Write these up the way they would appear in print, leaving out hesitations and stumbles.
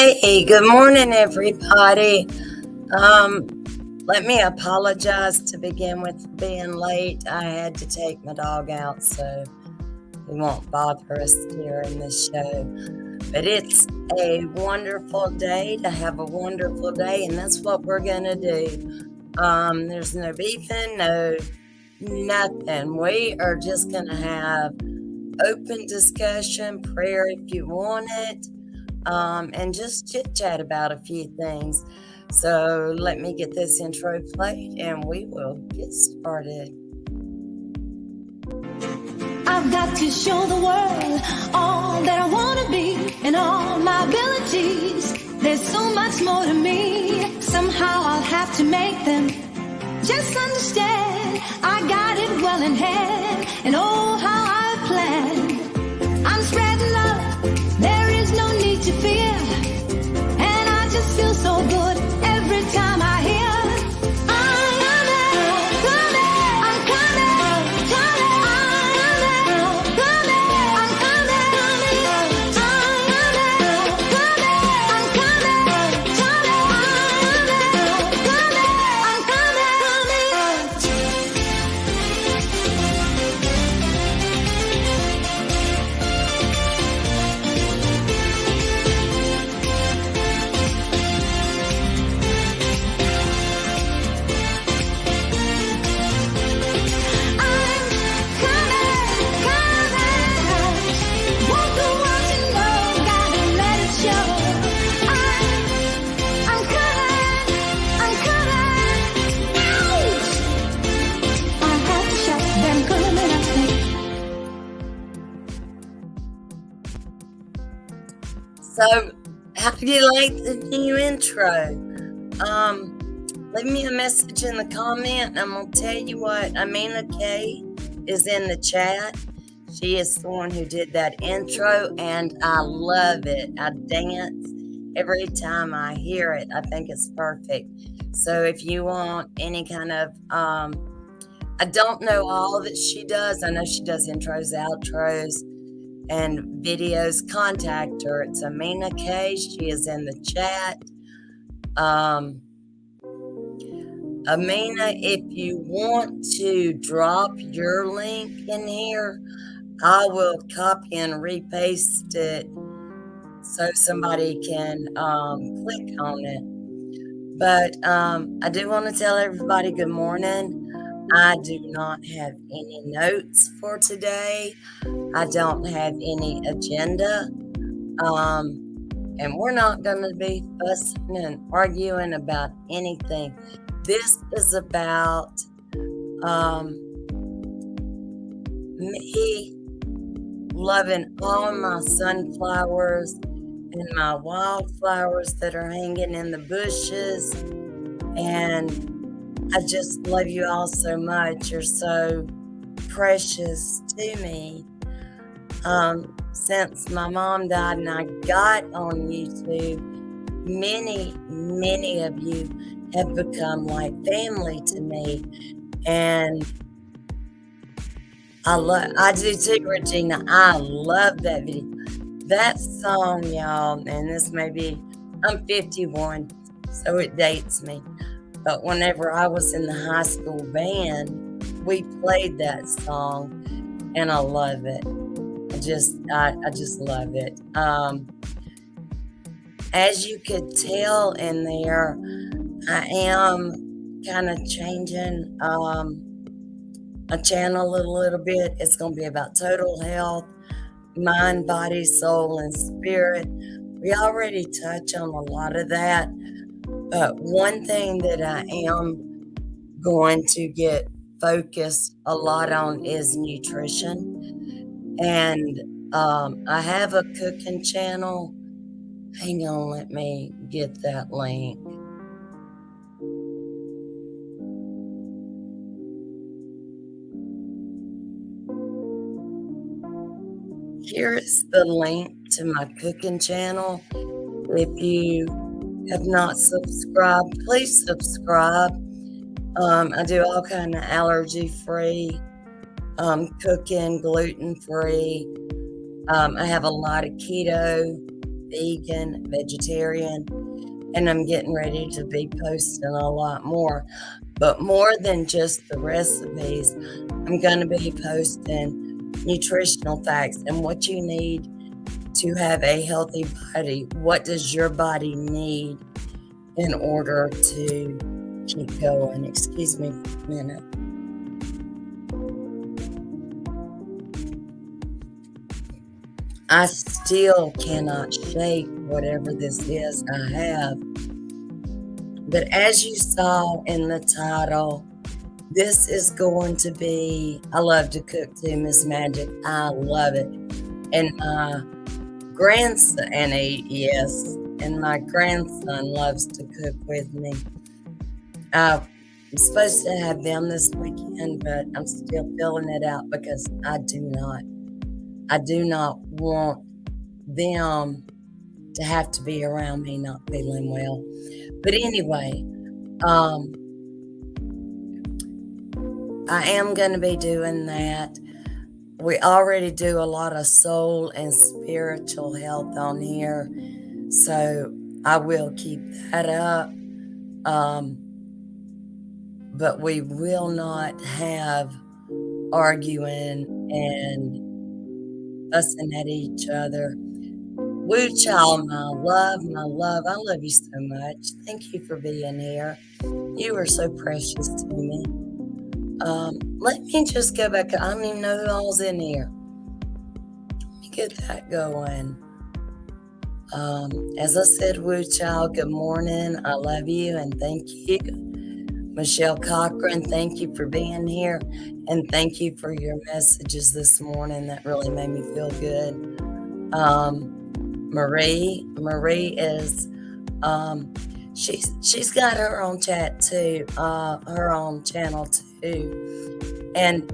Hey, good morning, everybody. Let me apologize to begin with being late. I had to take my dog out, so he won't bother us during this show. But it's a wonderful day to have a wonderful day, and that's what we're going to do. There's no beefing, no nothing. We are just going to have open discussion, prayer if you want it. And just chit-chat about a few things. So let me get this intro played and we will get started. I've got to show the world all that I want to be and all my abilities. There's so much more to me. Somehow I'll have to make them just understand. I got it well in hand, and oh, how I've planned. I'm spreading love. There is no need to fear, and I just feel so good every time I hear So, how do you like the new intro? Leave me a message in the comment. I'm going to tell you what, Amina K is in the chat. She is the one who did that intro, and I love it. I dance every time I hear it. I think it's perfect. So if you want any kind of, I don't know all that she does. I know she does intros, outros, and videos. Contact her. It's Amina K. She is in the chat. Amina, if you want to drop your link in here, I will copy and repaste it so somebody can click on it. But I do want to tell everybody good morning. I do not have any notes for today. I don't have any agenda. And we're not going to be fussing and arguing about anything. This is about me loving all my sunflowers and my wildflowers that are hanging in the bushes. And I just love you all so much. You're so precious to me. Since my mom died and I got on YouTube, many of you have become like family to me. And I do too, Regina. I love that video. That song, y'all, and this may be, I'm 51, so it dates me. But whenever I was in the high school band, we played that song, and I love it. I just love it. As you could tell in there, I am kind of changing my channel a little bit. It's going to be about total health, mind, body, soul, and spirit. We already touch on a lot of that. But one thing that I am going to get focused a lot on is nutrition. And I have a cooking channel. Hang on, let me get that link. Here is the link to my cooking channel. If you have not subscribed, please subscribe. I do all kind of allergy-free cooking, gluten-free. I have a lot of keto vegan, vegetarian, and I'm getting ready to be posting a lot more. But more than just the recipes, I'm going to be posting nutritional facts and what you need to have a healthy body. What does your body need in order to keep going? Excuse me for a minute. I still cannot shake whatever this is I have. But as you saw in the title, this is going to be, I love to cook too, Miss Magic. I love it. And my grandson, and my grandson loves to cook with me. I'm supposed to have them this weekend, but I'm still filling it out because I do not want them to have to be around me not feeling well. But anyway, I am going to be doing that. We already do a lot of soul and spiritual health on here, so I will keep that up. But we will not have arguing and fussing at each other. Woo child, my love, I love you so much. Thank you for being here. You are so precious to me. Let me just go back. I don't even know who all's in here. Let me get that going. As I said, woo child, good morning. I love you and thank you. Michelle Cochran, thank you for being here. And thank you for your messages this morning. That really made me feel good. Marie is, she's got her own chat too, her own channel too. And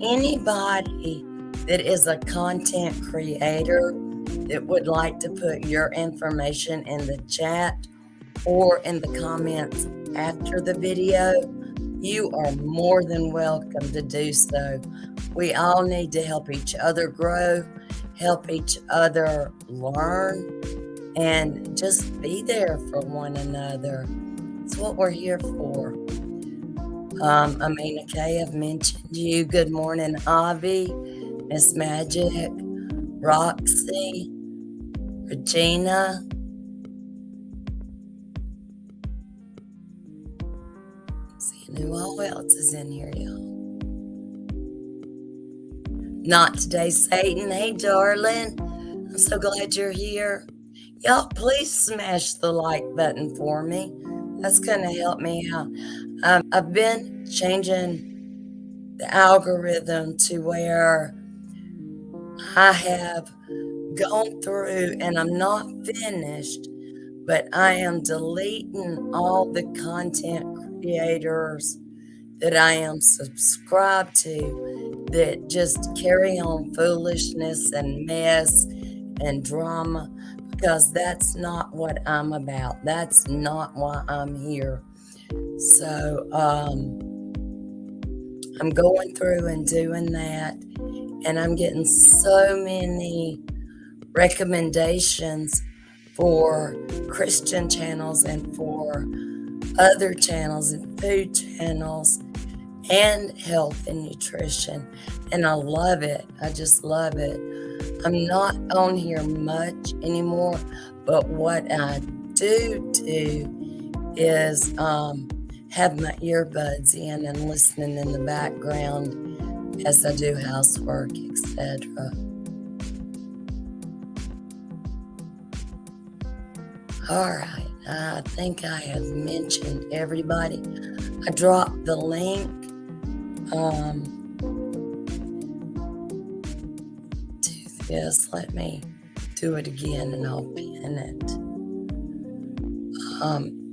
anybody that is a content creator that would like to put your information in the chat or in the comments after the video, you are more than welcome to do so. We all need to help each other grow, help each other learn, and just be there for one another. It's what we're here for. Amina Kay, I've mentioned you. Good morning, Avi, Miss Magic, Roxy, Regina. Seeing who all else is in here, y'all. Not today, Satan. Hey, darling. I'm so glad you're here. Y'all, please smash the like button for me. That's going to help me out. I've been changing the algorithm to where I have gone through, and I'm not finished, but I am deleting all the content creators that I am subscribed to that just carry on foolishness and mess and drama, because that's not what I'm about. That's not why I'm here. So I'm going through and doing that, and I'm getting so many recommendations for Christian channels and for other channels and food channels and health and nutrition, and I love it. I just love it. I'm not on here much anymore, but what I do is have my earbuds in and listening in the background as I do housework, etc. All right, I think I have mentioned everybody. I dropped the link to this. Let me do it again and I'll pin it.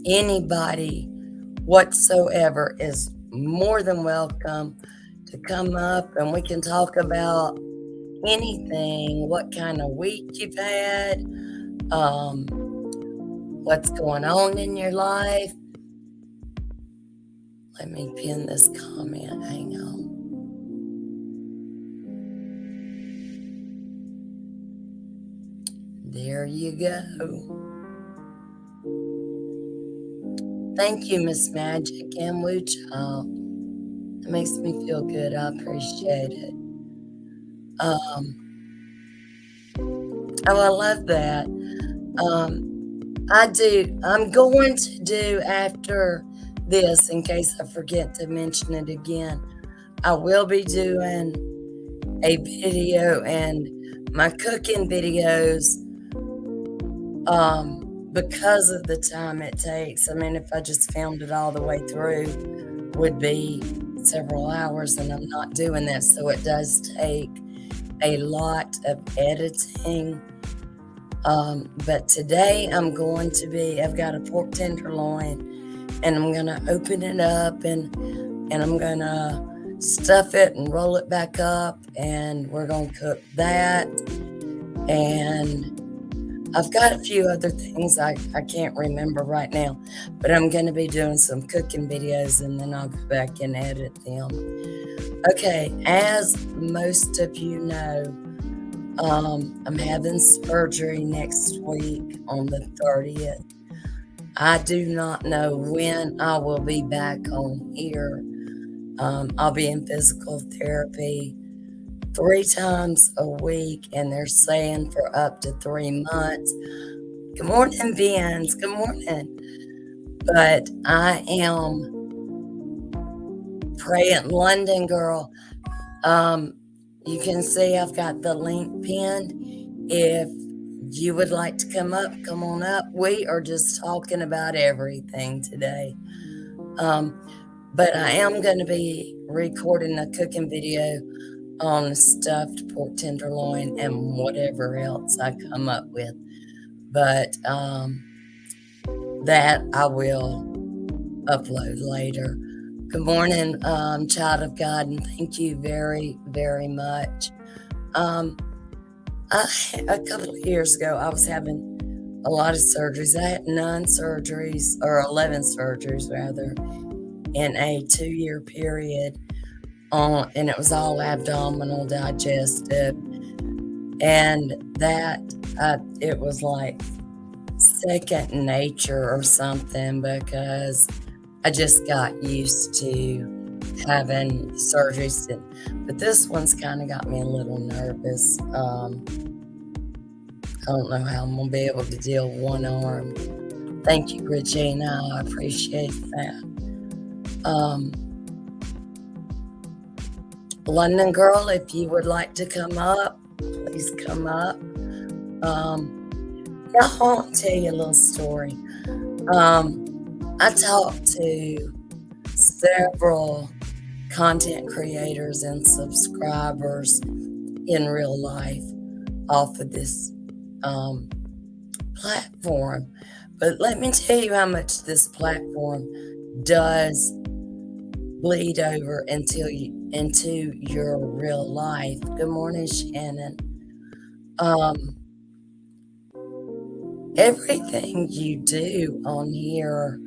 Anybody whatsoever is more than welcome to come up and we can talk about anything, what kind of week you've had, what's going on in your life. Let me pin this comment. Hang on. There there you go. Thank you, Miss Magic and Woo Child. It makes me feel good. I appreciate it. Oh, I love that. I'm going to do after this, in case I forget to mention it again, I will be doing a video, and my cooking videos, because of the time it takes, I mean, if I just filmed it all the way through, would be several hours, and I'm not doing that, so it does take a lot of editing. But today I've got a pork tenderloin, and I'm gonna open it up, and I'm gonna stuff it and roll it back up, and we're gonna cook that. And I've got a few other things I can't remember right now, but I'm gonna be doing some cooking videos, and then I'll go back and edit them. Okay, as most of you know, I'm having surgery next week on the 30th. I do not know when I will be back on here. I'll be in physical therapy 3 times a week, and they're saying for up to 3 months. Good morning, Vince. Good morning. But I am praying, London girl. You can see I've got the link pinned. If you would like to come up, come on up. We are just talking about everything today. But I am going to be recording a cooking video on stuffed pork tenderloin and whatever else I come up with. But that I will upload later. Good morning, child of God, and thank you very, very much. A couple of years ago, I was having a lot of surgeries. I had 11 surgeries rather, in a 2-year period. And it was all abdominal, digestive, and that it was like second nature or something, because I just got used to having surgeries. But this one's kind of got me a little nervous. I don't know how I'm going to be able to deal with one arm. Thank you, Regina. I appreciate that. London girl, if you would like to come up, please come up. I'll tell you a little story. I talked to several content creators and subscribers in real life off of this platform. But let me tell you how much this platform does bleed over into your real life. Good morning, Shannon. Everything you do on here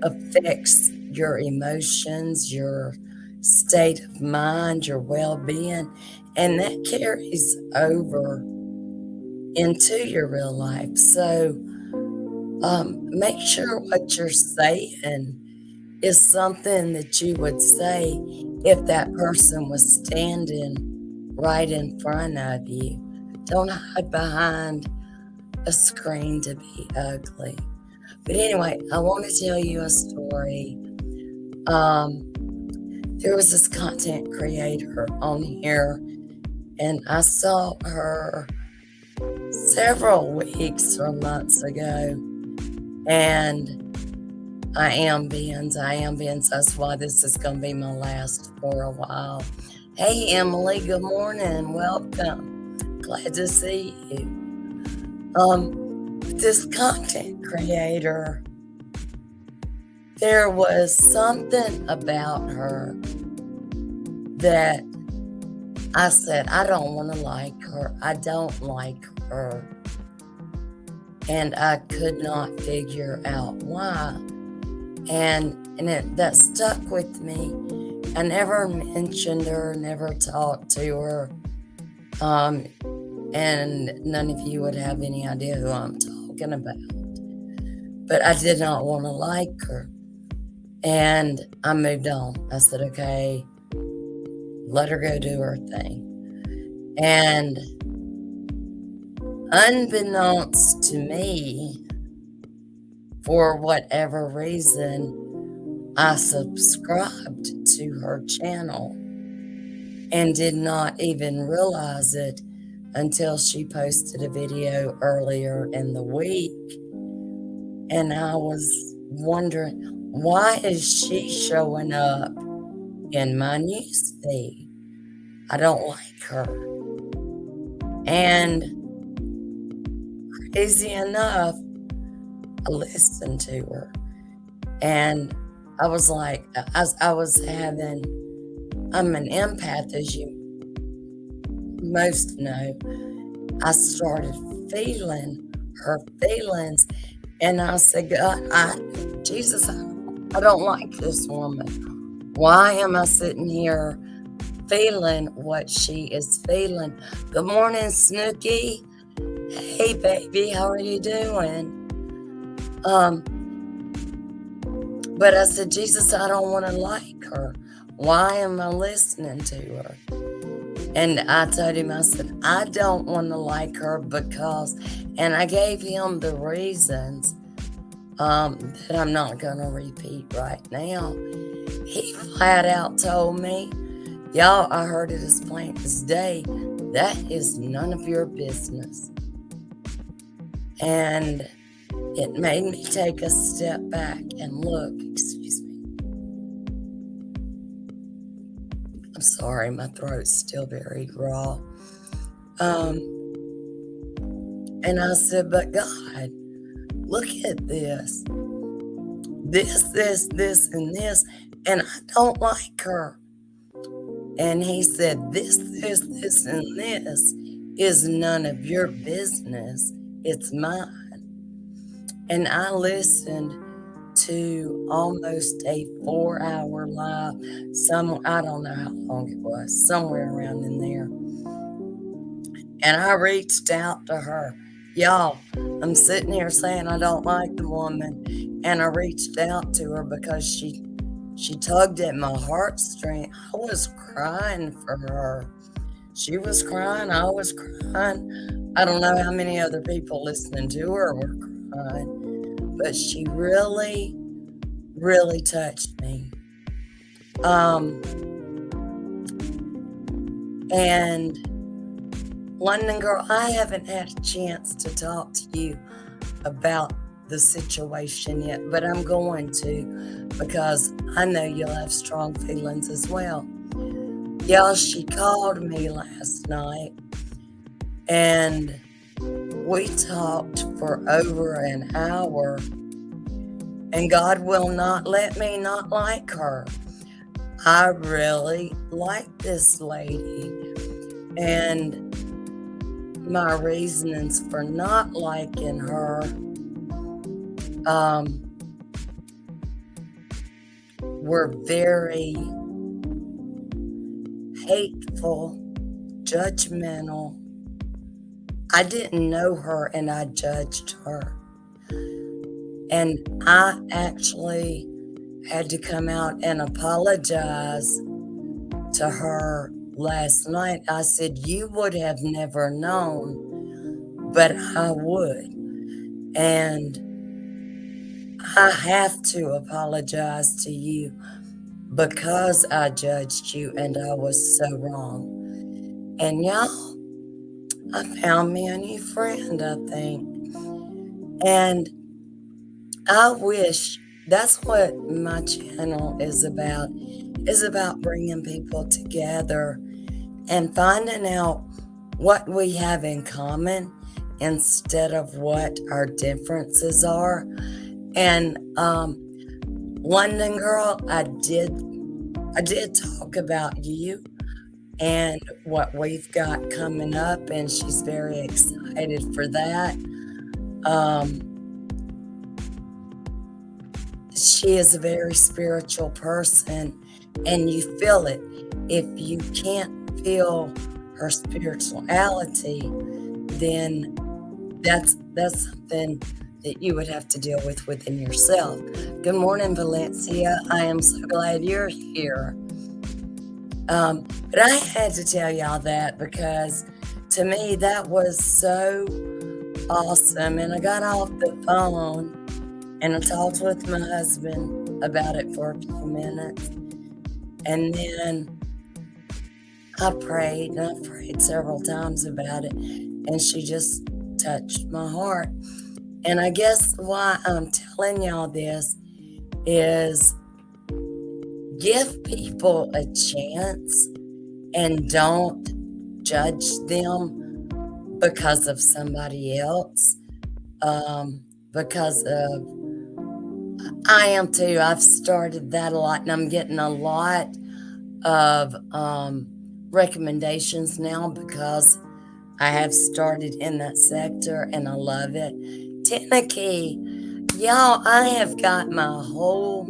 affects your emotions, your state of mind, your well-being, and that carries over into your real life. So make sure what you're saying is something that you would say if that person was standing right in front of you. Don't hide behind a screen to be ugly. But anyway, I want to tell you a story. There was this content creator on here, and I saw her several weeks or months ago, and I am Benz. That's why this is going to be my last for a while. Hey, Emily, good morning. Welcome. Glad to see you. This content creator, there was something about her that I said, I don't want to like her. I don't like her. And I could not figure out why. And that stuck with me. I never mentioned her, never talked to her. and none of you would have any idea who I'm talking about. But I did not want to like her. And I moved on. I said, okay, let her go do her thing. And unbeknownst to me, for whatever reason, I subscribed to her channel and did not even realize it until she posted a video earlier in the week. And I was wondering, why is she showing up in my news feed? I don't like her. And crazy enough, I listened to her. And I was like, I'm an empath, as you most know. I started feeling her feelings. And I said, God, Jesus, I don't like this woman. Why am I sitting here feeling what she is feeling? Good morning, Snooky. Hey, baby, how are you doing? But I said, Jesus, I don't want to like her. Why am I listening to her? And I told him, I said, I don't want to like her because, and I gave him the reasons that I'm not going to repeat right now. He flat out told me, y'all, I heard it as plain as day, that is none of your business. And it made me take a step back and look. Excuse me. I'm sorry, my throat's still very raw. And I said, but God, look at this. This, and this. And I don't like her. And he said, this, and this is none of your business. It's mine. And I listened to almost a 4-hour live. I don't know how long it was, somewhere around in there. And I reached out to her. Y'all, I'm sitting here saying I don't like the woman. And I reached out to her because she tugged at my heartstring. I was crying for her. She was crying. I was crying. I don't know how many other people listening to her were crying, but she really, really touched me. And London girl, I haven't had a chance to talk to you about the situation yet, but I'm going to, because I know you'll have strong feelings as well. Y'all, she called me last night and we talked for over an hour, and God will not let me not like her. I really like this lady, and my reasons for not liking her were very hateful, judgmental. I didn't know her and I judged her. And I actually had to come out and apologize to her last night. I said, you would have never known, but I would. And I have to apologize to you because I judged you and I was so wrong. And y'all, I found me a new friend, I think. And I wish that's what my channel is about bringing people together and finding out what we have in common instead of what our differences are. And London girl, I did talk about you and what we've got coming up, and she's very excited for that. She is a very spiritual person, and you feel it. If you can't feel her spirituality, then that's something that you would have to deal with within yourself. Good morning, Valencia. I am so glad you're here. But I had to tell y'all that because to me that was so awesome. And I got off the phone and I talked with my husband about it for a few minutes. And then I prayed, and I prayed several times about it. And she just touched my heart. And I guess why I'm telling y'all this is give people a chance and don't judge them because of somebody else. Because of, I am too. I've started that a lot, and I'm getting a lot of recommendations now because I have started in that sector and I love it. Tennessee, y'all, I have got my whole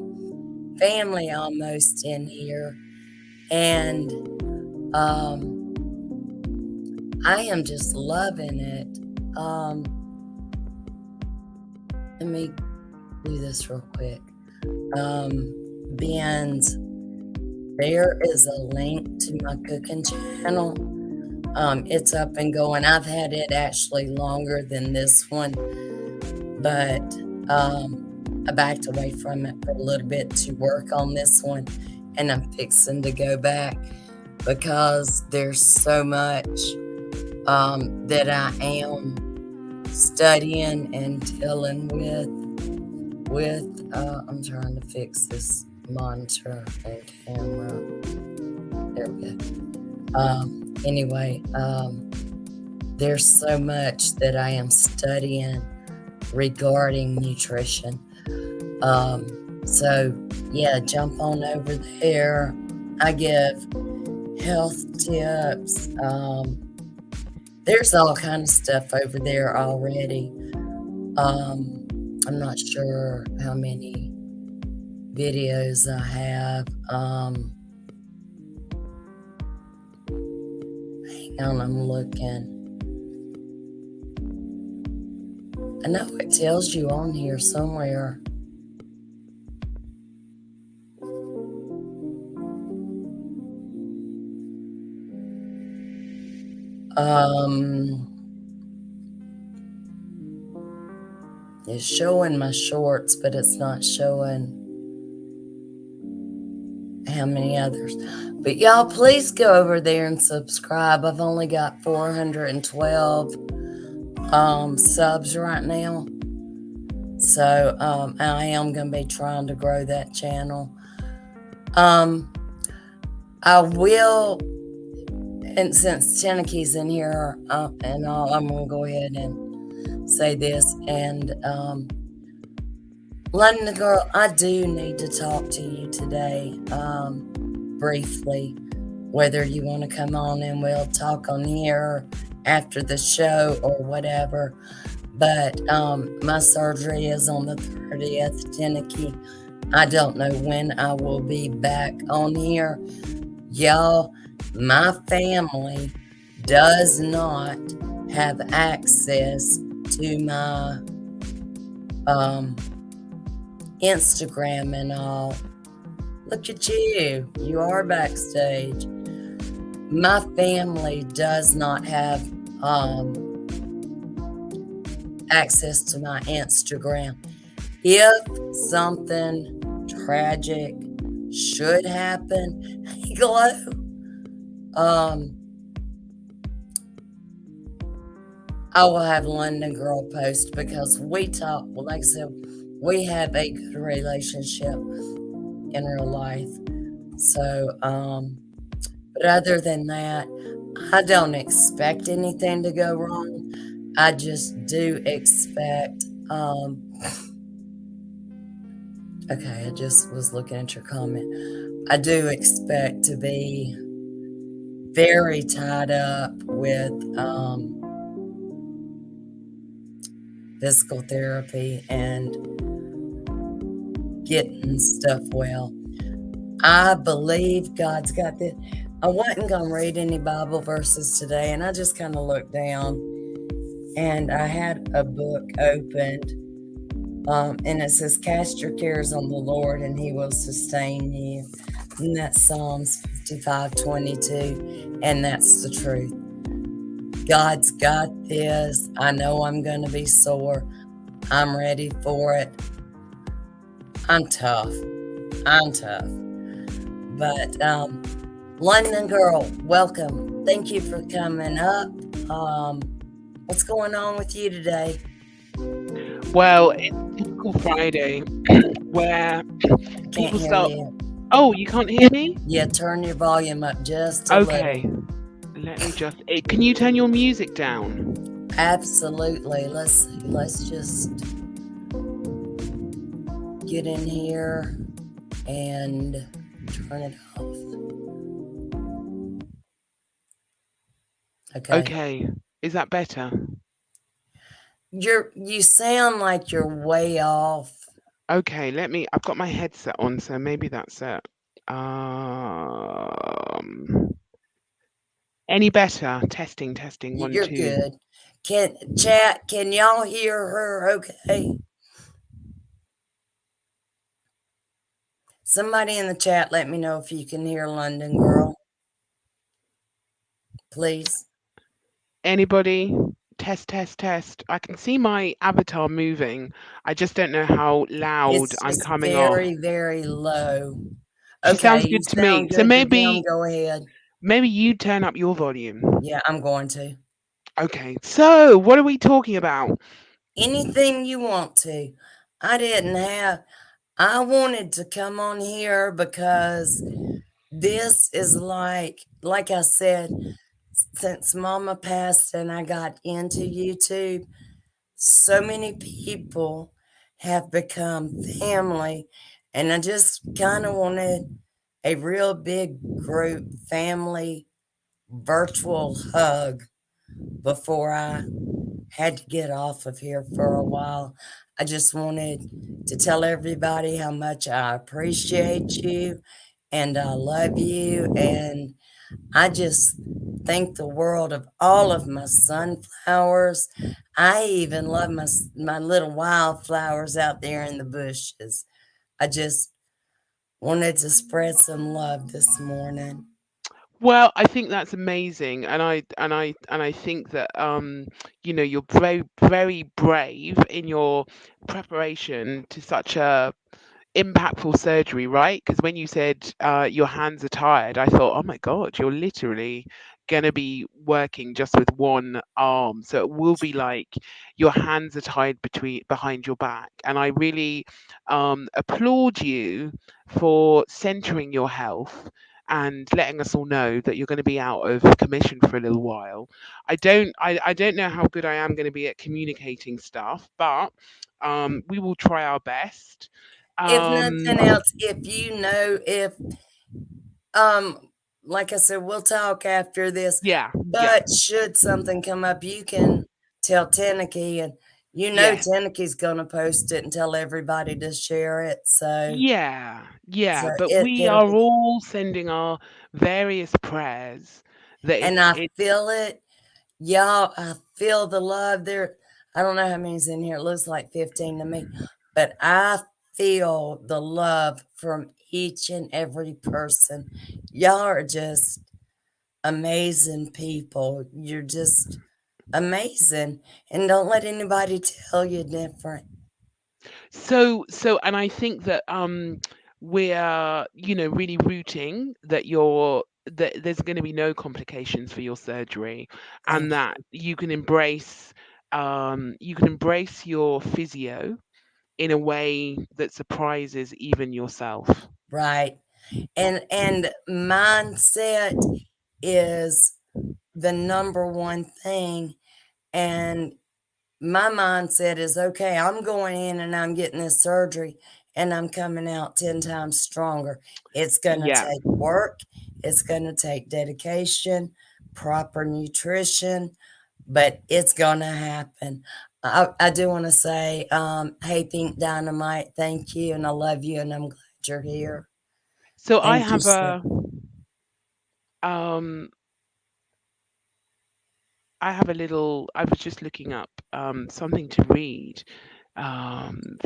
family almost in here, and I am just loving it. Let me do this real quick. Ben's, there is a link to my cooking channel. It's up and going. I've had it actually longer than this one, but I backed away from it for a little bit to work on this one, and I'm fixing to go back because there's so much that I am studying and dealing with I'm trying to fix this monitor and camera. There we go. Anyway, there's so much that I am studying regarding nutrition. So yeah, jump on over there. I give health tips. There's all kind of stuff over there already. I'm not sure how many videos I have. Hang on, I'm looking. I know it tells you on here somewhere. It's showing my shorts, but it's not showing how many others. But y'all, please go over there and subscribe. I've only got 412 subs right now. So I am going to be trying to grow that channel. I will, and since Tennessee's in here, and I'm going to go ahead and say this. And London Girl, I do need to talk to you today, briefly, whether you want to come on and we'll talk on here after the show or whatever. But my surgery is on the 30th, Tennessee. I don't know when I will be back on here. Y'all, my family does not have access to my Instagram and all. Look at you. You are backstage. My family does not have access to my Instagram. If something tragic should happen, hey, Glow, I will have London Girl post because we talk, well, like I said, we have a good relationship in real life. So, but other than that, I don't expect anything to go wrong. I just do expect, okay, I just was looking at your comment. I do expect to be very tied up with physical therapy and getting stuff well. I believe God's got this. I wasn't going to read any Bible verses today, and I just kind of looked down, and I had a book opened, and it says, "Cast your cares on the Lord, and He will sustain you." And that's Psalms 55:22, and that's the truth. God's got this. I know I'm going to be sore. I'm ready for it. I'm tough. I'm tough. But London girl, welcome. Thank you for coming up. Um, what's going on with you today? Well, it's typical Friday where Can't people hear start. you. Oh, you can't hear me? Yeah, turn your volume up just a little. Okay, let me just. Can you turn your music down? Absolutely. Let's see. Let's just get in here and turn it off. Okay. Okay, is that better? You sound like you're way off. Okay, let me. I've got my headset on, so maybe that's it. Um, any better? Testing, testing. One, You're two. good. Can y'all hear her okay? Somebody in the chat let me know if you can hear London girl, please. Anybody? Test, test, test. I can see my avatar moving. I just don't know how loud It's I'm just coming off. very, very low. She Okay, sounds you good to me. sound So good to them. maybe Go ahead. maybe you turn up your volume. Yeah, I'm going to. Okay. So what are we talking about? Anything you want to. I didn't have, I wanted to come on here because this is like I said, since mama passed and I got into YouTube, so many people have become family. And I just kind of wanted a real big group family virtual hug before I had to get off of here for a while. I just wanted to tell everybody how much I appreciate you and I love you. And I just think the world of all of my sunflowers. I even love my little wildflowers out there in the bushes. I just wanted to spread some love this morning. Well, I think that's amazing, and I think that you're very very brave in your preparation to such a impactful surgery, right? Because when you said your hands are tired, I thought, oh my God, you're literally going to be working just with one arm. So it will be like your hands are tied behind your back. And I really applaud you for centering your health and letting us all know that you're going to be out of commission for a little while. I don't know how good I am going to be at communicating stuff, but we will try our best. If nothing um, else, if you know if um like I said, we'll talk after this, yeah, yeah, but should something come up, you can tell Tenneke and yeah, Tenneke's gonna post it and tell everybody to share it. yeah, So yeah. But we it'll are be, all sending our various prayers that and it's I it. feel it. Y'all, I feel the love there. I don't know how many's in here. It looks like 15 to me, but I feel the love from each and every person. Y'all are just amazing people. You're just amazing. And don't let anybody tell you different. And I think that we're really rooting that there's going to be no complications for your surgery, and Thank that you. you can embrace your physio in a way that surprises even yourself. Right. And mindset is the number one thing. And my mindset is okay, I'm going in and I'm getting this surgery and I'm coming out 10 times stronger. It's going to Yeah. take work, it's going to take dedication, proper nutrition, but it's going to happen. I do want to say, hey, Pink Dynamite, thank you. And I love you. And I'm glad you're here. So I Thank you, have sir. um I have a little. I was just looking up something to read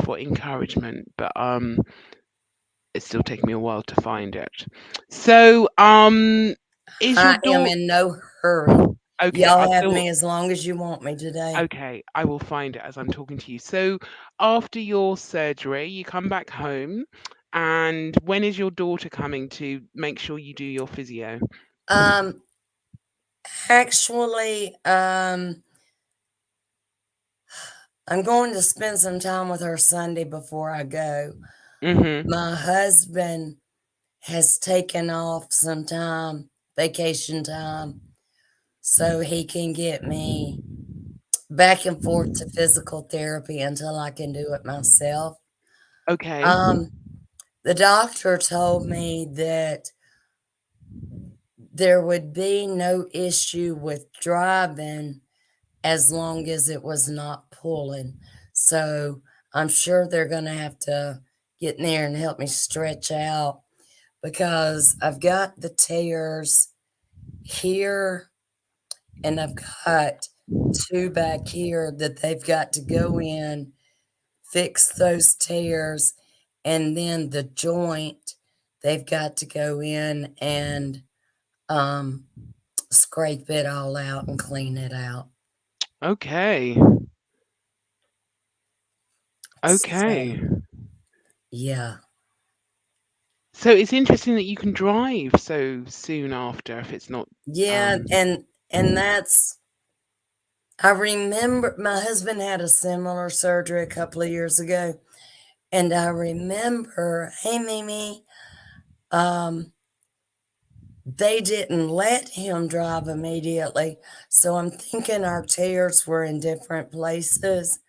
for encouragement, but it's still taking me a while to find it. So, is your I am daughter in no hurry. okay? Y'all I'll have still me as long as you want me today. okay. I will find it as I'm talking to you. So, after your surgery, you come back home, and when is your daughter coming to make sure you do your physio? Um, actually, I'm going to spend some time with her Sunday before I go. Mm-hmm. My husband has taken off some time, vacation time, so he can get me back and forth to physical therapy until I can do it myself. Okay. Um, the doctor told me that there would be no issue with driving as long as it was not pulling. So I'm sure they're going to have to get in there and help me stretch out because I've got the tears here and I've got two back here that they've got to go in, fix those tears, and then the joint, they've got to go in and um, scrape it all out and clean it out. Okay. So, Okay. yeah. So it's interesting that you can drive so soon after if it's not Yeah, um and that's I remember my husband had a similar surgery a couple of years ago, and I remember, hey Mimi, um, they didn't let him drive immediately. So I'm thinking our tears were in different places.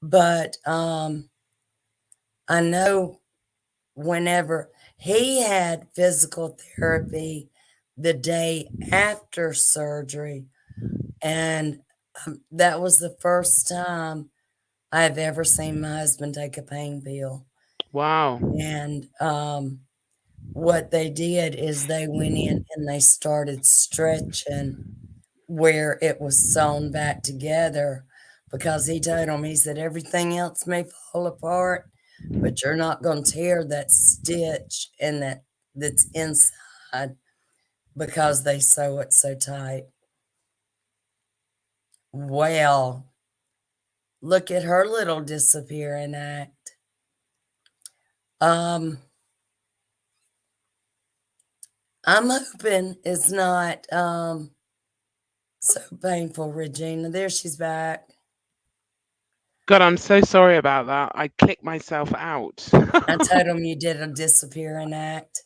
But I know whenever he had physical therapy the day after surgery, and that was the first time I've ever seen my husband take a pain pill. wow. And what they did is they went in and they started stretching where it was sewn back together because he told him, he said, everything else may fall apart, but you're not going to tear that stitch and that's inside because they sew it so tight. Well, look at her little disappearing act. Um, I'm hoping it's not so painful, Regina. There she's back. God, I'm so sorry about that. I clicked myself out. I told him you did a disappearing act.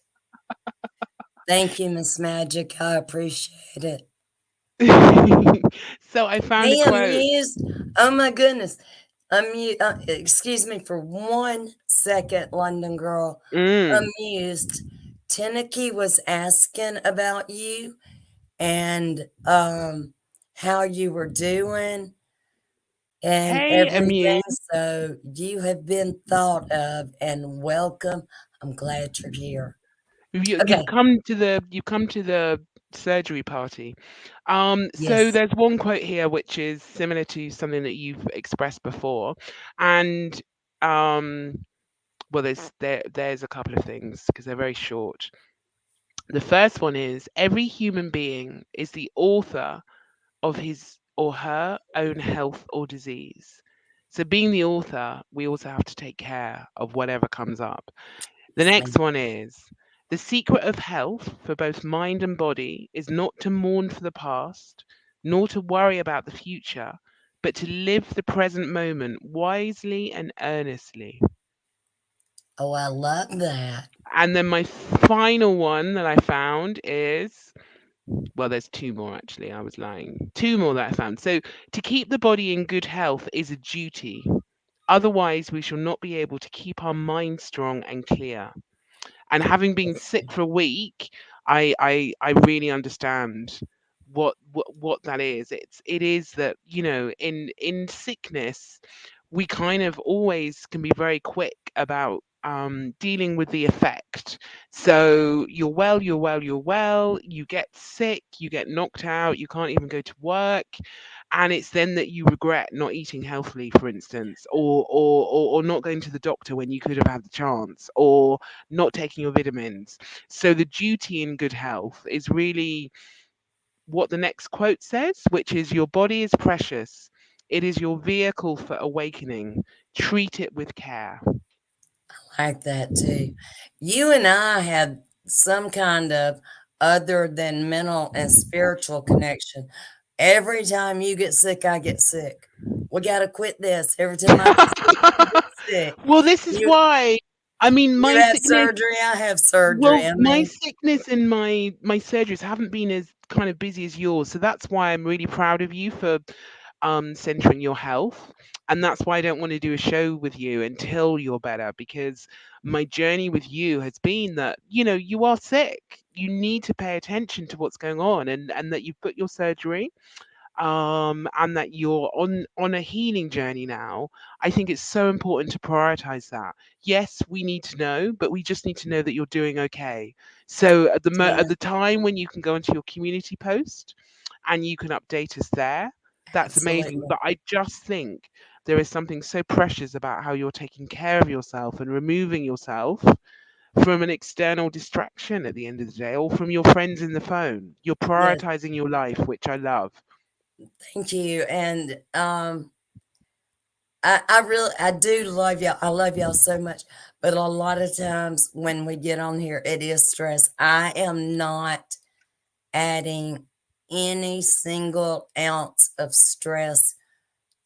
Thank you, Miss Magic. I appreciate it. So I found a Hey, quote. amused. Oh my goodness. Excuse me for 1 second, London girl. Mm. Amused. Tenneke was asking about you and how you were doing and Hey, everything. Amu. So you have been thought of and welcome. I'm glad you're here. You've Okay. come to the surgery party. So Yes. there's one quote here which is similar to something that you've expressed before, and um, well, there's a couple of things because they're very short. The first one is every human being is the author of his or her own health or disease. So being the author, we also have to take care of whatever comes up. The Yes, next ma'am. one is the secret of health for both mind and body is not to mourn for the past, nor to worry about the future, but to live the present moment wisely and earnestly. Oh, I love that. And then my final one that I found is well, there's two more actually. I was lying. Two more that I found. So, to keep the body in good health is a duty. Otherwise, we shall not be able to keep our mind strong and clear. And having been Yes, sick ma'am. for a week, I really understand what that is. It is that in sickness, we kind of always can be very quick about dealing with the effect. So you're well, you're well, you're well, you get sick, you get knocked out, you can't even go to work. And it's then that you regret not eating healthily, for instance, or not going to the doctor when you could have had the chance, or not taking your vitamins. So the duty in good health is really what the next quote says, which is your body is precious. It is your vehicle for awakening. Treat it with care. Like that too. You and I have some kind of other than mental and spiritual connection. Every time you get sick, I get sick. We got to quit this. Every time I get sick, you get sick. Well, this is You why. I mean, you my have sickness. surgery, I have surgery. Well, I my mean, sickness and my surgeries haven't been as kind of busy as yours, so that's why I'm really proud of you for centering your health. And that's why I don't want to do a show with you until you're better, because my journey with you has been that, you are sick. You need to pay attention to what's going on, and that you've got your surgery, and that you're on a healing journey now. I think it's so important to prioritize that. Yes, we need to know, but we just need to know that you're doing okay. So at yeah, the time when you can go into your community post and you can update us there, that's amazing. absolutely. But I just think there is something so precious about how you're taking care of yourself and removing yourself from an external distraction at the end of the day, or from your friends in the phone. You're Yes, prioritizing your life, which I love. thank you. And I do love y'all. I love y'all so much. But a lot of times when we get on here, it is stress. I am not adding any single ounce of stress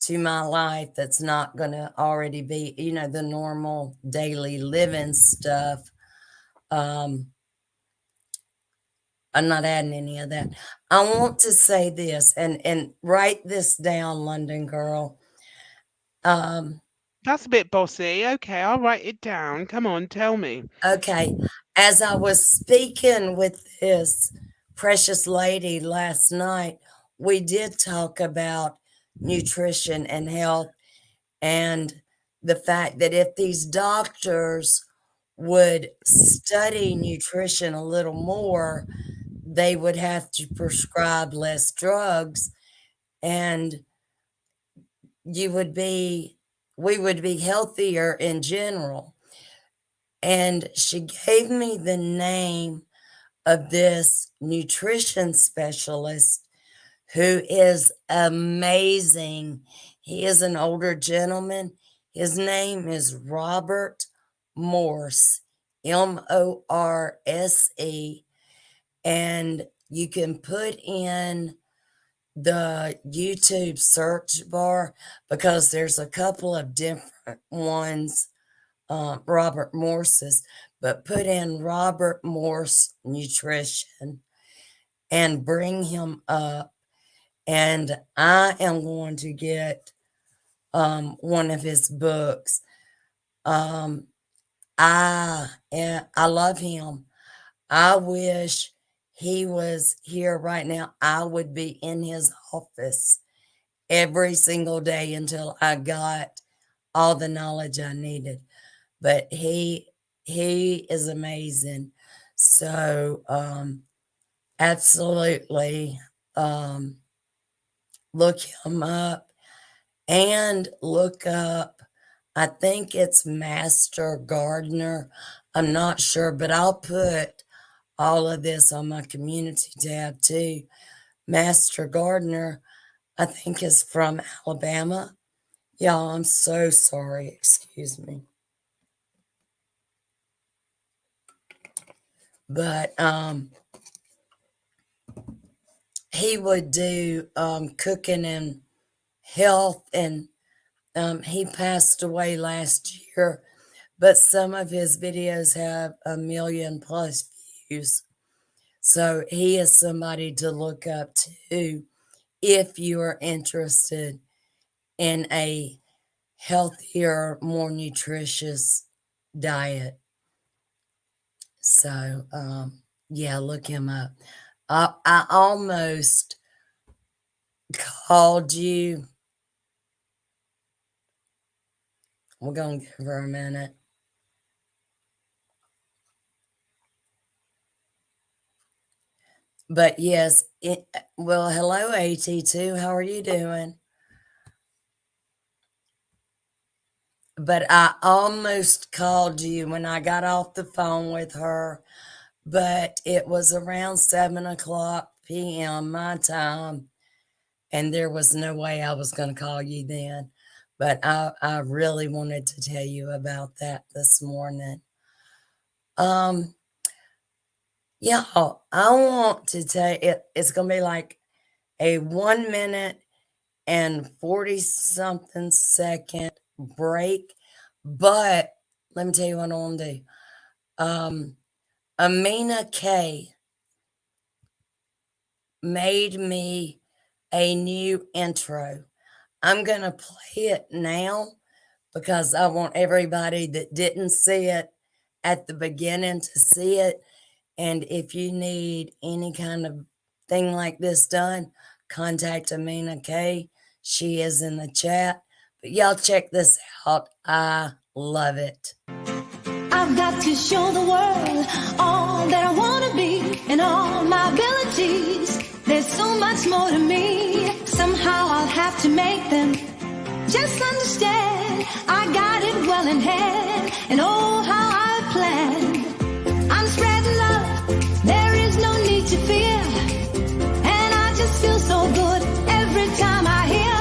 to my life that's not going to already be, the normal daily living stuff. Um, I'm not adding any of that. I want to say this and write this down, London girl. Um, That's a bit bossy. Okay, I'll write it down. Come on, tell me. okay, as I was speaking with this precious lady last night, we did talk about nutrition and health and the fact that if these doctors would study nutrition a little more, they would have to prescribe less drugs and you would be we would be healthier in general. And she gave me the name of this nutrition specialist who is amazing. He is an older gentleman. His name is Robert Morse, Morse. And you can put in the YouTube search bar because there's a couple of different ones, Robert Morse's, but put in Robert Morse Nutrition and bring him up. And I am going to get one of his books. Um, I love him. I wish he was here right now. I would be in his office every single day until I got all the knowledge I needed. But he is amazing. So absolutely um look him up and look up, I think it's Master Gardener. I'm not sure, but I'll put all of this on my community tab too. Master Gardener, I think is from Alabama. Y'all, I'm so sorry. Excuse me. But he would do cooking and health, and he passed away last year, but some of his videos have 1 million plus views. So he is somebody to look up to if you are interested in a healthier, more nutritious diet. So, yeah, look him up. I almost called you. We're going to give her a minute. But yes, well, hello, AT2. How are you doing? But I almost called you when I got off the phone with her, but it was around 7 o'clock p.m. my time, and there was no way I was going to call you then. But I really wanted to tell you about that this morning. Um, y'all, I want to tell it. It's going to be like a 1 minute and 40 something second break. But let me tell you what I want to do. Um, Amina K made me a new intro. I'm going to play it now because I want everybody that didn't see it at the beginning to see it. And if you need any kind of thing like this done, contact Amina K. She is in the chat. But y'all check this out. I love it. I've got to show the world all that I want to be and all my abilities. There's so much more to me. Somehow I'll have to make them. Just understand, I got it well in hand. And oh, how I planned. I'm spreading love. There is no need to fear. And I just feel so good every time I hear.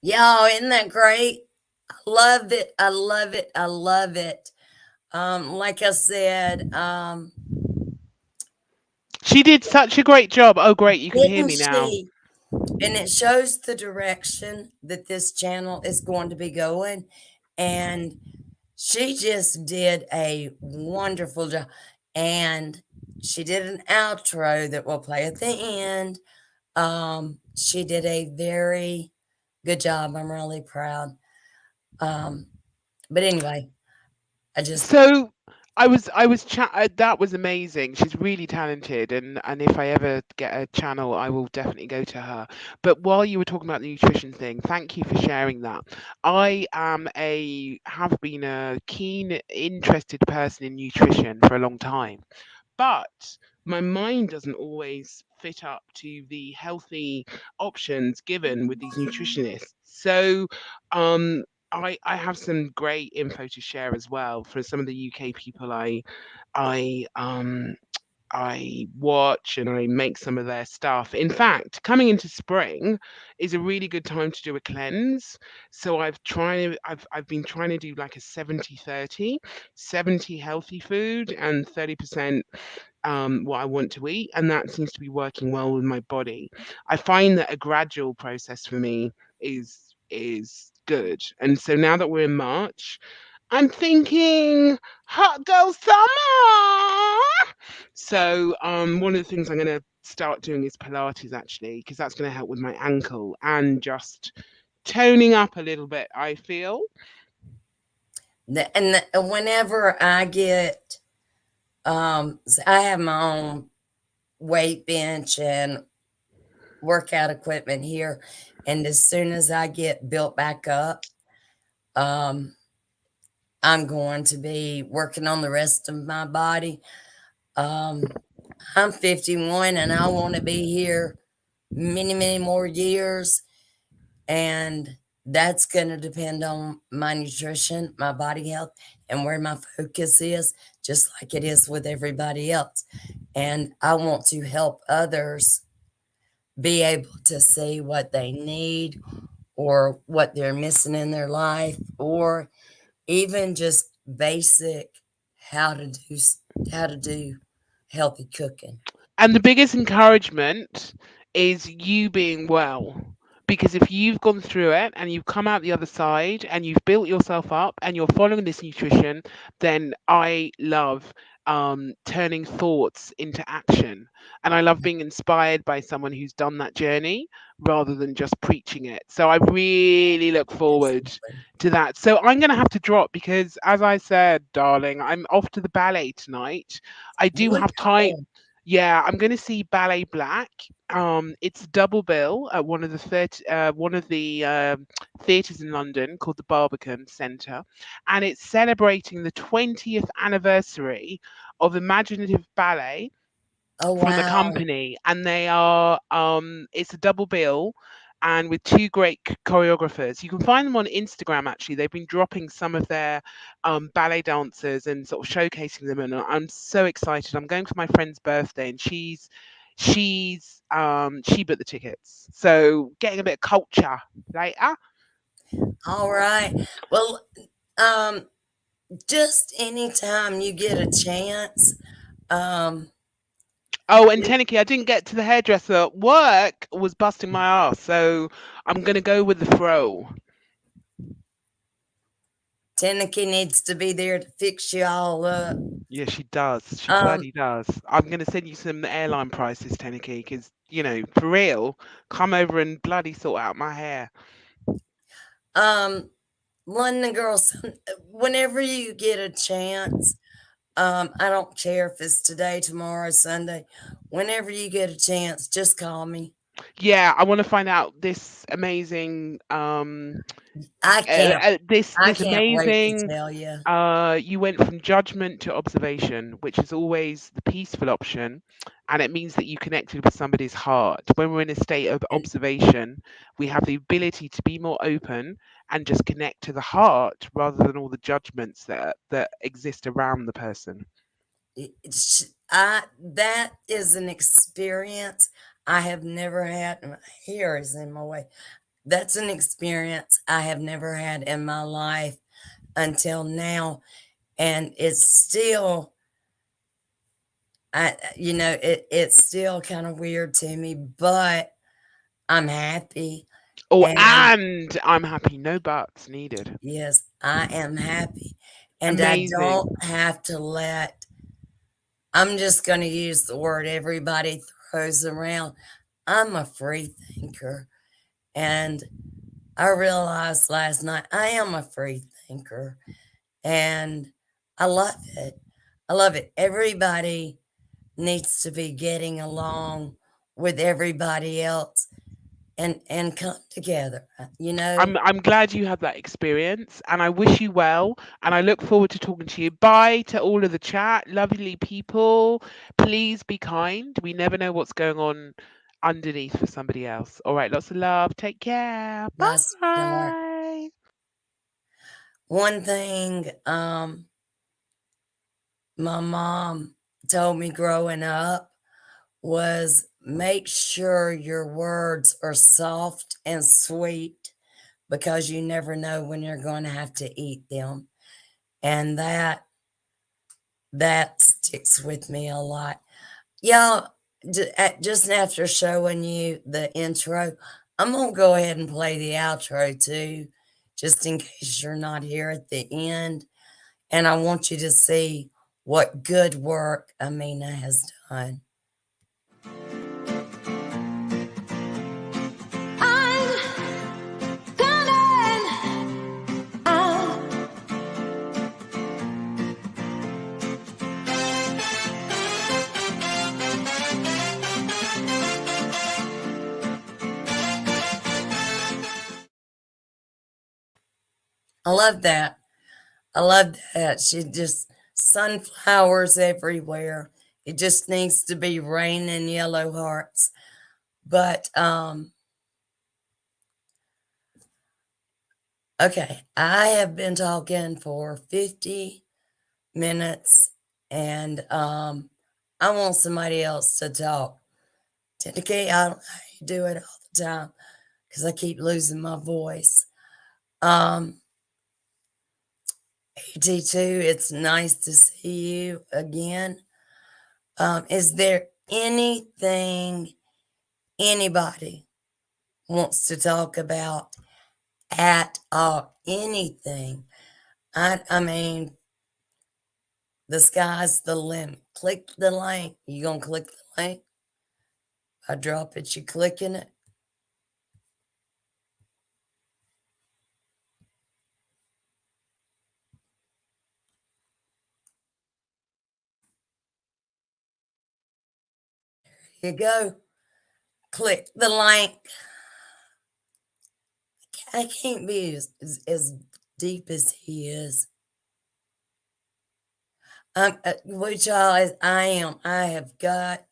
Y'all, isn't that great? I love it. I love it. I love it. Like I said, She did such a great job. Oh, great. You can hear didn't me now. she? And it shows the direction that this channel is going to be going. And she just did a wonderful job. And she did an outro that we'll play at the end. She did a very good job. I'm really proud. But anyway, I just So that was amazing. She's really talented, and if I ever get a channel, I will definitely go to her. But while you were talking about the nutrition thing, thank you for sharing that. Have been a keen, interested person in nutrition for a long time, but my mind doesn't always fit up to the healthy options given with these nutritionists. So I have some great info to share as well for some of the UK people I I watch and I make some of their stuff. In fact, coming into spring is a really good time to do a cleanse. So I've been trying to do like a 70-30, 70 healthy food and 30% what I want to eat, and that seems to be working well with my body. I find that a gradual process for me is good. And so now that we're in March, I'm thinking hot girl summer. So one of the things I'm going to start doing is Pilates actually, because that's going to help with my ankle and just toning up a little bit, I feel. whenever I get, I have my own weight bench and workout equipment here, and as soon as I get built back up, um, I'm going to be working on the rest of my body. Um, I'm 51 and I want to be here many, many more years. And that's going to depend on my nutrition, my body health, and where my focus is, just like it is with everybody else. And I want to help others be able to see what they need or what they're missing in their life, or even just basic how to do how to do healthy cooking. And the biggest encouragement is you being well. Because if you've gone through it and you've come out the other side and you've built yourself up and you're following this nutrition, then I love turning thoughts into action. And I love being inspired by someone who's done that journey rather than just preaching it. So I really look forward Absolutely. to that. So I'm going to have to drop because, as I said, darling, I'm off to the ballet tonight. I do have time. Wonderful. Yeah, I'm going to see Ballet Black. It's a double bill at one of the theatres in London called the Barbican Centre, and it's celebrating the 20th anniversary of imaginative ballet Oh, from the wow. company, and they are it's a double bill and with two great choreographers. You can find them on Instagram. Actually, they've been dropping some of their ballet dancers and sort of showcasing them, and I'm so excited. I'm going for my friend's birthday, and she bought the tickets, so getting a bit of culture later. All right. Well, um, just anytime you get a chance, um, Oh, and technically, I didn't get to the hairdresser. Work was busting my ass, so I'm gonna go with the fro. Tenneke needs to be there to fix you all up. Yeah, she does. She Um, bloody does. I'm gonna send you some airline prices, Teneke, because for real, come over and bloody sort out my hair. um, London girls, whenever you get a chance, I don't care if it's today, tomorrow, Sunday. Whenever you get a chance, just call me. Yeah, I want to find out this amazing, I can't. I this can't wait to amazing. tell you. You went from judgment to observation, which is always the peaceful option, and it means that you connected with somebody's heart. When we're in a state of And observation, we have the ability to be more open and just connect to the heart rather than all the judgments that exist around the person. that is an experience I have never had. My hair is in my way. That's an experience I have never had in my life until now, and it's still, it's still kind of weird to me, but I'm happy, Oh, and and I'm happy. No buts needed. yes, I am happy, and I Amazing. don't have to let. I'm just going to use the word everybody throws around. I'm a free thinker, and I realized last night I am a free thinker, and I love it. I love it. Everybody needs to be getting along with everybody else and come together. I'm glad you had that experience, and I wish you well, and I look forward to talking to you. Bye to all of the chat, lovely people. Please be kind. We never know what's going on underneath for somebody else. All right, lots of love. Take care. My sweetheart. Bye. One thing my mom told me growing up was make sure your words are soft and sweet because you never know when you're going to have to eat them. And that sticks with me a lot. Y'all, just after showing you the intro, I'm going to go ahead and play the outro too, just in case you're not here at the end. And I want you to see what good work Amina has done. I'm coming out. I love that. I love that. She just sunflowers everywhere. It just needs to be raining yellow hearts. But okay, I have been talking for 50 minutes, and I want somebody else to talk. Dedicate, I don't know how you do it all the time. because I keep losing my voice. AT2, it's nice to see you again. Is there anything anybody wants to talk about at all? Anything? I mean, the sky's the limit. Click the link. You gonna click the link? I drop it, you clicking it? Here you go. Click the link. I can't be as deep as he is. Which I am. I have got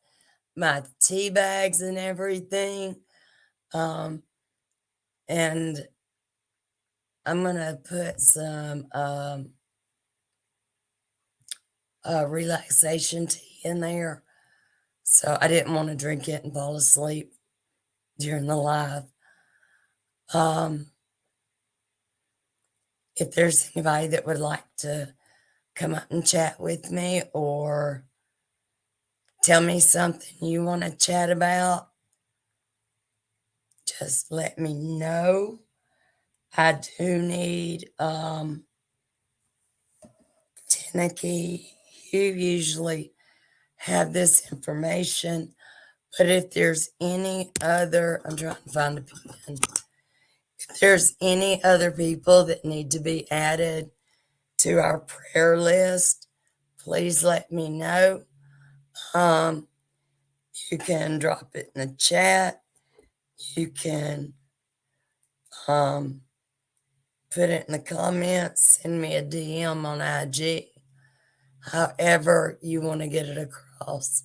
my tea bags and everything. And I'm gonna put some relaxation tea in there. So I didn't want to drink it and fall asleep during the live. If there's anybody that would like to come up and chat with me or tell me something you want to chat about, just let me know. I do need Tenneke. You usually have this information, but if there's any other, I'm trying to find a pen. If there's any other people that need to be added to our prayer list, please let me know. You can drop it in the chat. You can put it in the comments, send me a DM on IG, however you want to get it across.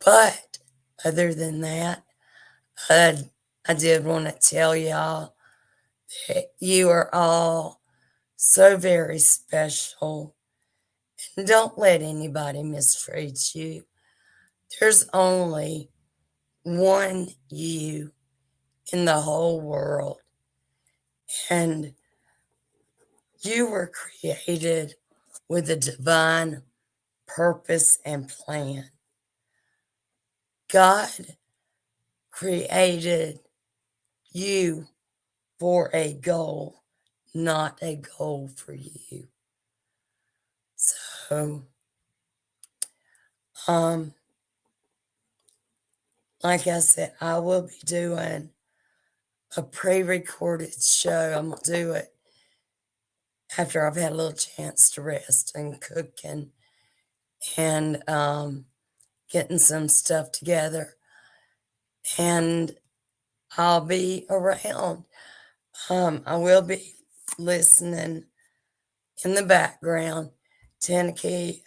But other than that, I did want to tell y'all that you are all so very special. And don't let anybody mistreat you. There's only one you in the whole world. And you were created with a divine purpose and plan. God created you for a goal, not a goal for you. So, like I said, I will be doing a pre-recorded show. I'm gonna do it after I've had a little chance to rest and cook and getting some stuff together. And I'll be around. I will be listening in the background. Tenneke,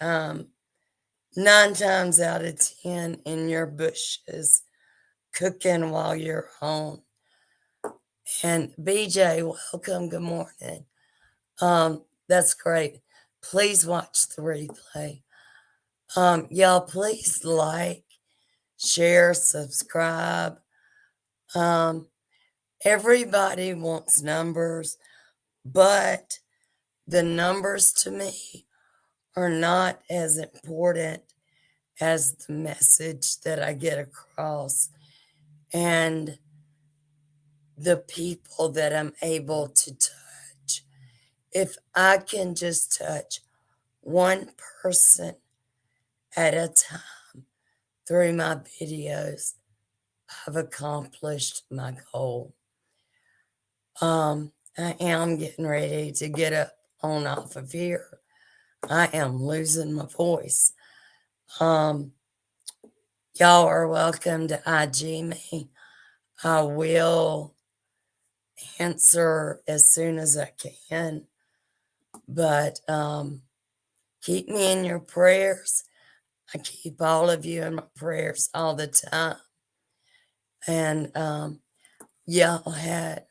9 times out of 10 in your bushes, cooking while you're home. And BJ, welcome. Good morning. That's great. Please watch the replay. Y'all, please like, share, subscribe. Everybody wants numbers, but the numbers to me are not as important as the message that I get across and the people that I'm able to touch. If I can just touch one person at a time through my videos, I've accomplished my goal. I am getting ready to get up on off of here. I am losing my voice. Y'all are welcome to IG me. I will answer as soon as I can. But keep me in your prayers. I keep all of you in my prayers all the time. And y'all had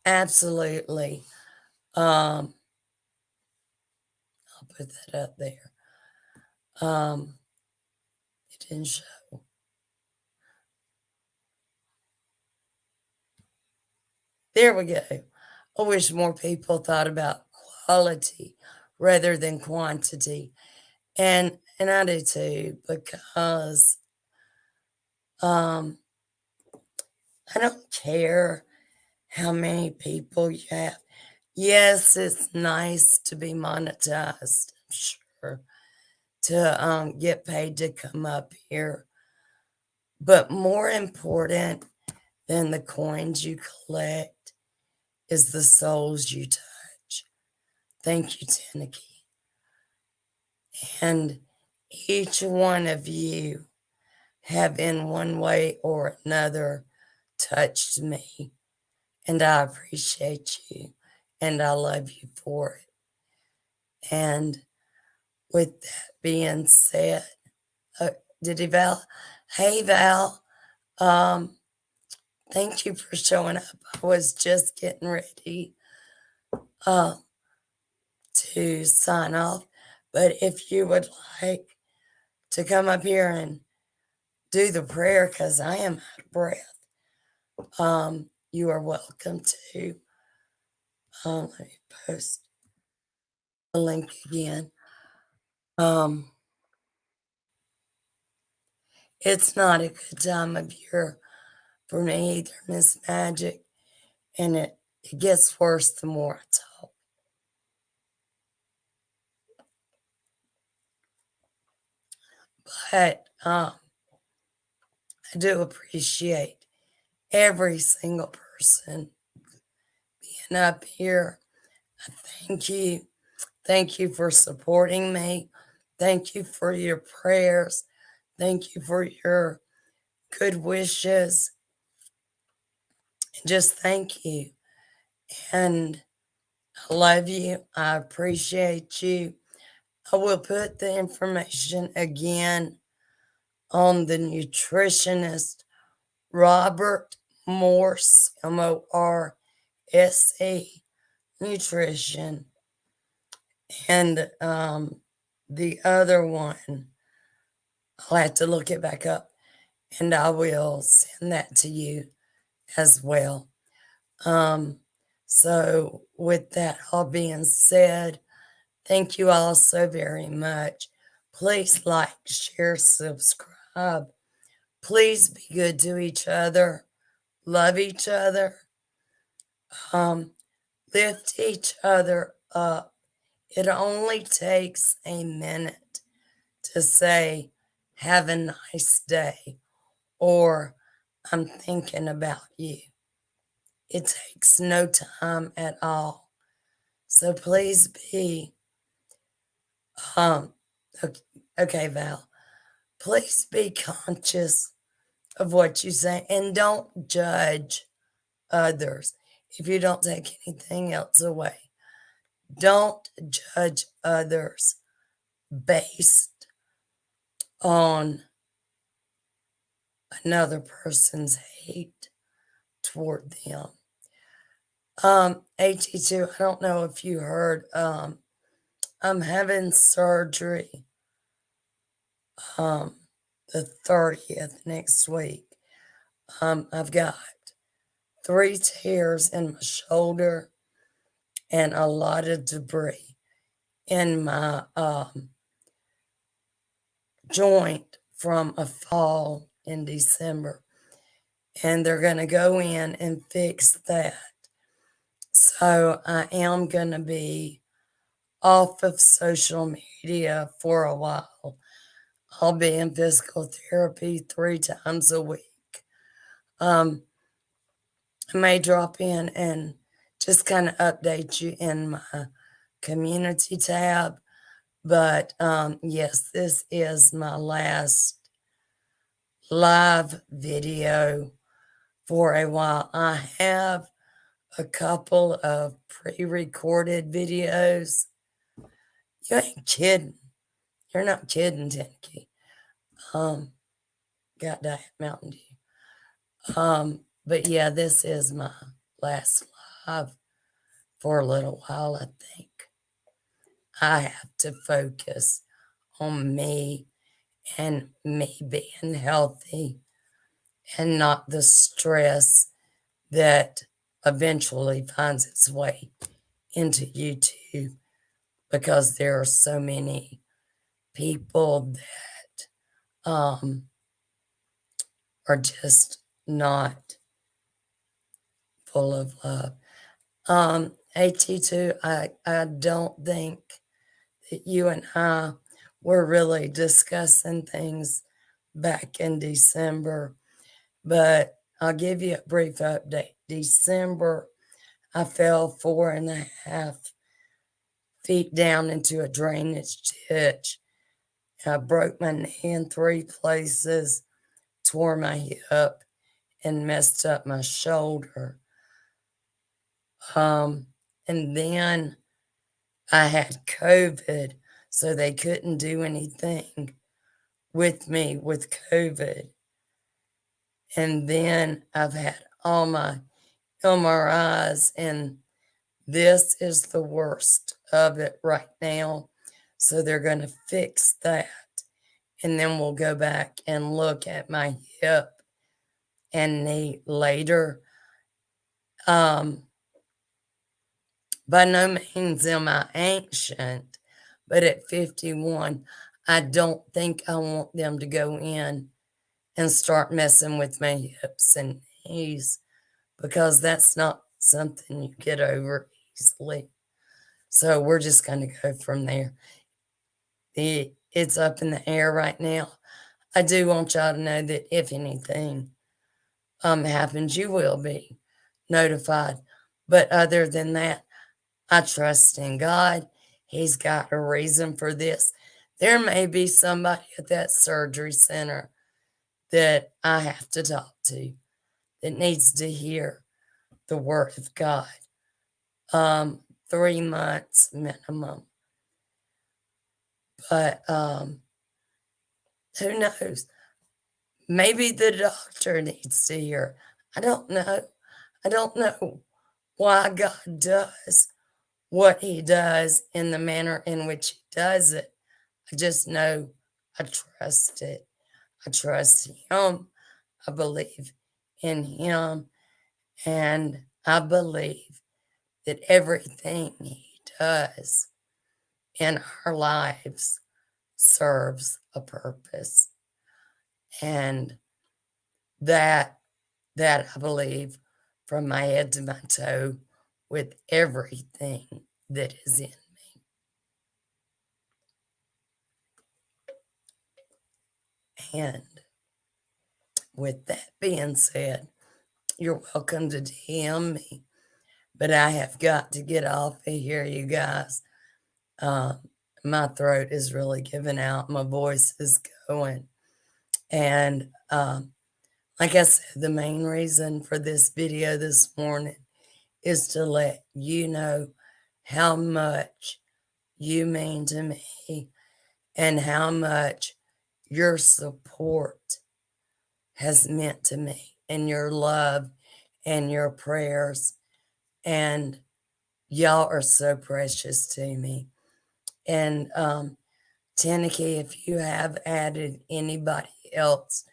absolutely, I'll put that up there. It didn't show. There we go. I wish more people thought about quality rather than quantity. And I do too, because I don't care how many people you have. Yes, it's nice to be monetized, I'm sure, to get paid to come up here. But more important than the coins you collect is the souls you touch. Thank you, Tenneke. And each one of you have in one way or another touched me. And I appreciate you. And I love you for it. And with that being said, did he Val? Hey Val, thank you for showing up. I was just getting ready to sign off. But if you would like to come up here and do the prayer, because I am out of breath, you are welcome to. Let me post the link again. It's not a good time of year for me either, Miss Magic, and it gets worse the more I talk. But I do appreciate every single person being up here. I thank you. Thank you for supporting me. Thank you for your prayers. Thank you for your good wishes. Just thank you. And I love you. I appreciate you. I will put the information again on the nutritionist Robert Morse, Morse Nutrition. And the other one, I'll have to look it back up and I will send that to you as well. So, with that all being said, thank you all so very much. Please like, share, subscribe. Please be good to each other. Love each other. Lift each other up. It only takes a minute to say, have a nice day, or I'm thinking about you. It takes no time at all. So please be, okay, Val, please be conscious of what you say and don't judge others. If you don't take anything else away, don't judge others based on another person's hate toward them. AT2, I don't know if you heard, I'm having surgery the 30th next week. I've got 3 tears in my shoulder and a lot of debris in my joint from a fall in December. And they're going to go in and fix that. So I am going to be off of social media for a while. I'll be in physical therapy 3 times a week. I may drop in and just kind of update you in my community tab. But yes, this is my last live video for a while. I have a couple of pre-recorded videos. You ain't kidding. You're not kidding, Tenneke. Got Diet Mountain Dew. But yeah, this is my last live for a little while, I think. I have to focus on me and me being healthy and not the stress that eventually finds its way into YouTube because there are so many people that are just not full of love. AT2, I don't think that you and I were really discussing things back in December, but I'll give you a brief update. December, I fell 4.5 feet down into a drainage ditch. I broke my knee in 3 places, tore my hip, and messed up my shoulder. And then I had COVID, so they couldn't do anything with me with COVID. And then I've had all my MRIs, and this is the worst of it right now. So they're going to fix that. And then we'll go back and look at my hip and knee later. By no means am I ancient, but at 51, I don't think I want them to go in and start messing with my hips and knees because that's not something you get over easily. So we're just going to go from there. It's up in the air right now. I do want y'all to know that if anything happens, you will be notified. But other than that, I trust in God. He's got a reason for this. There may be somebody at that surgery center that I have to talk to that needs to hear the word of God. 3 months minimum. But who knows? Maybe the doctor needs to hear. I don't know. I don't know why God does what he does in the manner in which he does it. I just know I trust it. I trust him. I believe in him. And I believe that everything he does in our lives serves a purpose. And that I believe from my head to my toe with everything that is in me. And with that being said, you're welcome to DM me, but I have got to get off of here, you guys. My throat is really giving out. My voice is going. And like I said, the main reason for this video this morning is to let you know how much you mean to me and how much your support has meant to me and your love and your prayers. And y'all are so precious to me. And Taniki, if you have added anybody else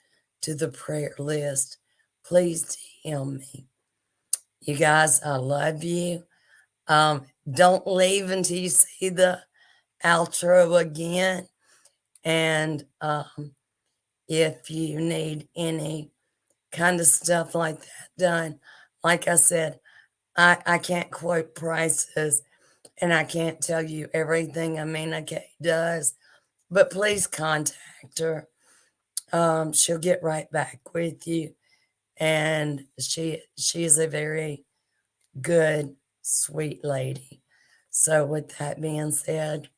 to the prayer list, please DM me. You guys, I love you. Don't leave until you see the outro again. And if you need any kind of stuff like that done, like I said, I can't quote prices and I can't tell you everything Amina K does, but please contact her. She'll get right back with you. And she is a very good, sweet lady. So with that being said,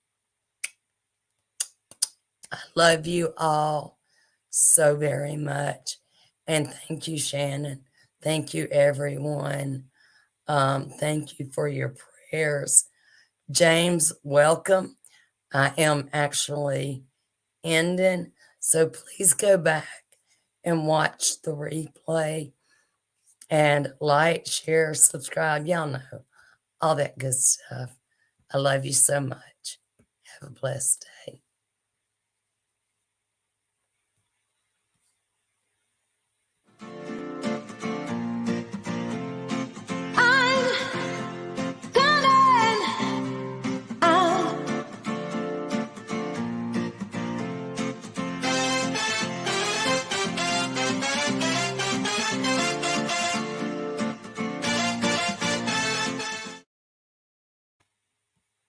I love you all so very much. And thank you, Shannon. Thank you, everyone. Thank you for your prayers. James, welcome. I am actually ending, so please go back and watch the replay and like, share, subscribe. Y'all know all that good stuff. I love you so much. Have a blessed day.